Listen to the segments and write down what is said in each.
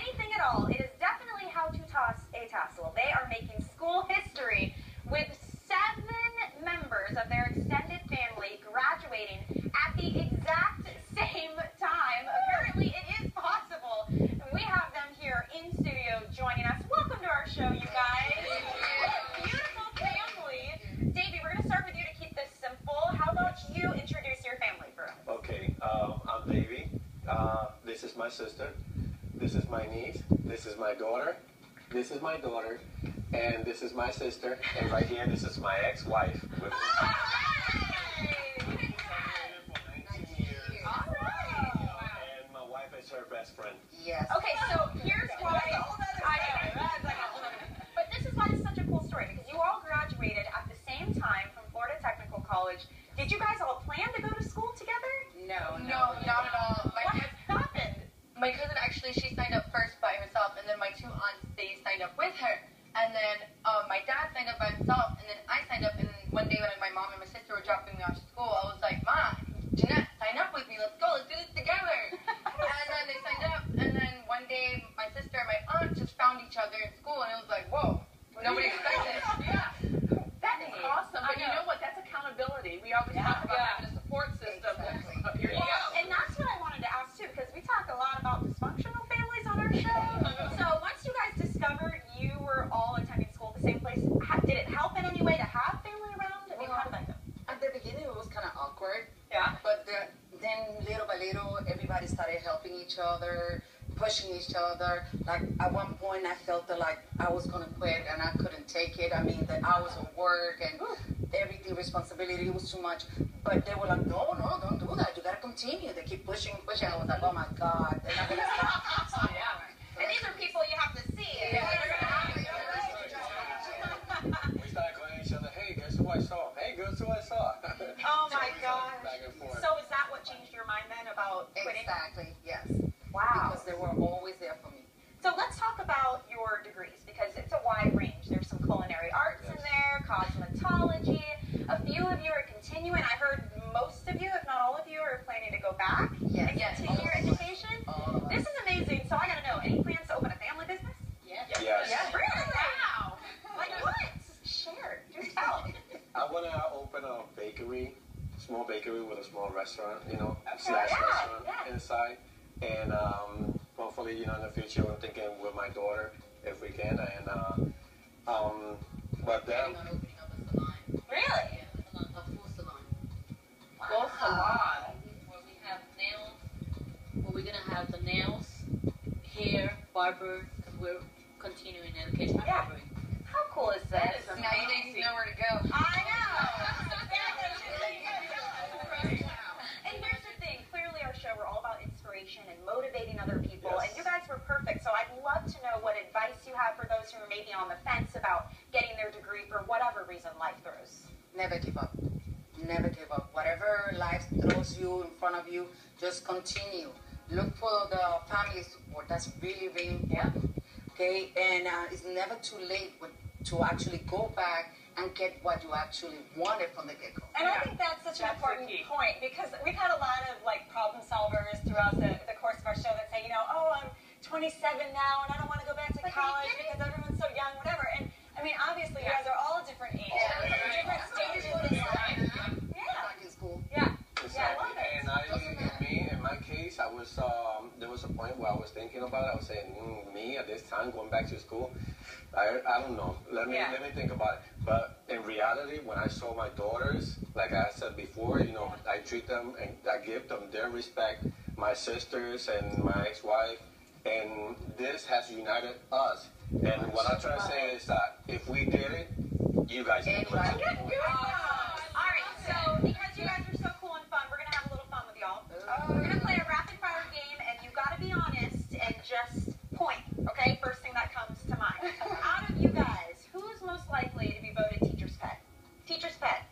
anything at all, it is definitely how to toss a tassel. They are making school history with 7 members of their extended family graduating at the exact same time. Apparently, it is possible. We have them here in studio joining us. Welcome to our show, you guys. What a beautiful family. Davey, we're going to start with you to keep this simple. How about you introduce your family for us? Okay, I'm Davey. This is my sister. This is my niece. This is my daughter. This is my daughter. And this is my sister. And right here, this is my ex-wife. With and my wife is her best friend. Yes. Okay, so here's why But this is why it's such a cool story, because you all graduated at the same time from Florida Technical College. Did you guys all plan to go to school together? No, not at all. What happened? My cousin actually, she signed up first by herself, and then my 2 aunts, they signed up with her. And then my dad signed up by himself, and then I signed up. And one day when my mom and my sister were dropping me off to school, I was like, "Ma, Jeanette, sign up with me. Let's go. Let's do this together." And then they signed up. And then one day, my sister and my aunt just found each other in school, and it was like, "Whoa, nobody expected it." Yeah. That is awesome. But you know what? That's accountability. We always talk about having a support system. Exactly. Here you go. And that's what I wanted to ask too, because we talk a lot about dysfunctional families on our show. So once you guys discovered you were all attending school at the same place, did it help in any way to have family around? I mean, how did that go? At the beginning, it was kind of awkward. Yeah. But then little by little, everybody started helping each other, pushing each other. Like at one point, I felt that like I was gonna quit and I couldn't take it. I mean, the hours of work and everything, responsibility, it was too much. But they were like, no, don't do that. You gotta continue. They keep pushing. I was like, oh my God, they're not gonna stop. So, And these are people you have to see. We started calling each other, hey, guess who I saw? Hey, guess who I saw? Oh my gosh. Back and forth. So is that what changed your mind then about quitting? Exactly, yes. Wow. Because they were always there for me. So let's talk about your degrees, because it's a wide range. There's some culinary arts in there, cosmetology. A few of you are continuing. I heard most of you, if not all of you, are planning to go back and continue your education. This is amazing. So I got to know, any plans to open a family business? Yes. Yes. Really? Wow. Like what? Share. Do tell. I want to open a bakery, small bakery with a small restaurant, slash restaurant inside. And hopefully, in the future, I'm thinking with my daughter, if we can. And but then. Opening up a salon. Really? Yeah, a full salon. Full salon. Where we have nails, where we're gonna have the nails, hair, barber, because we're continuing education barbering. How cool is this? Now you guys know where to go. I know. And here's the thing. Clearly, our show, we're all about inspiration and motivating other people. Yes. And you guys were perfect. So I'd love to know what advice you have for those who are maybe on the fence about getting their degree for whatever reason life throws. Never give up. Never give up. Whatever life throws you in front of you, just continue. Look for the family support. That's really, really important. Okay? And it's never too late to actually go back and get what you actually wanted from the get-go. And I think that's such an important point, because we've had a lot of problem solvers throughout the course of our show that say, oh, I'm 27 now and I don't want to go back to college because everyone's so young, whatever. And I mean, obviously, you guys are all different ages, different stages in life. Back in school. Yeah. Exactly. I love it. And in my case, I was there was a point where I was thinking about it. I was saying, me at this time going back to school, I don't know. Let me think about it. But in reality, when I saw my daughters, like I said before, I treat them and I give them their respect. My sisters and my ex-wife, and this has united us. And what I'm trying to say is that if we did it, you guys can do it. All right, so because you guys are so cool and fun, we're going to have a little fun with y'all. We're going to play a rapid fire game, and you've got to be honest and just point, okay? First thing that comes to mind. Out of you guys, who's most likely to be voted teacher's pet? Teacher's pet.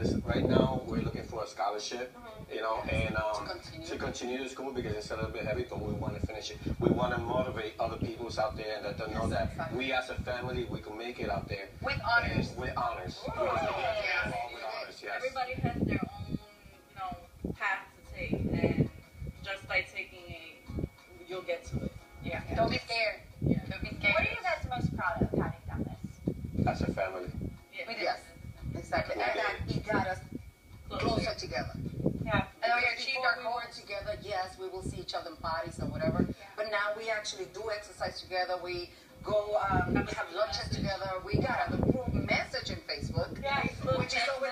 because right now we're looking for a scholarship, you know, and to continue the school because it's a little bit heavy, but we want to finish it. We want to motivate other people out there and let them know that we as a family, we can make it out there. With honors. And with honors. Ooh, with honors, yes. Everybody has their own, path to take, and just by taking you'll get to it. Yeah. Don't be scared. Yeah. Don't be scared. What are you guys most proud of having done this? As a family. Yeah. We did. Yes. Exactly. And that it got us closer together. Yeah. And we achieved our goal together. Yes, we will see each other in parties and whatever. Yeah. But now we actually do exercise together. We go, we have lunches together. We got a group message in Facebook, which is over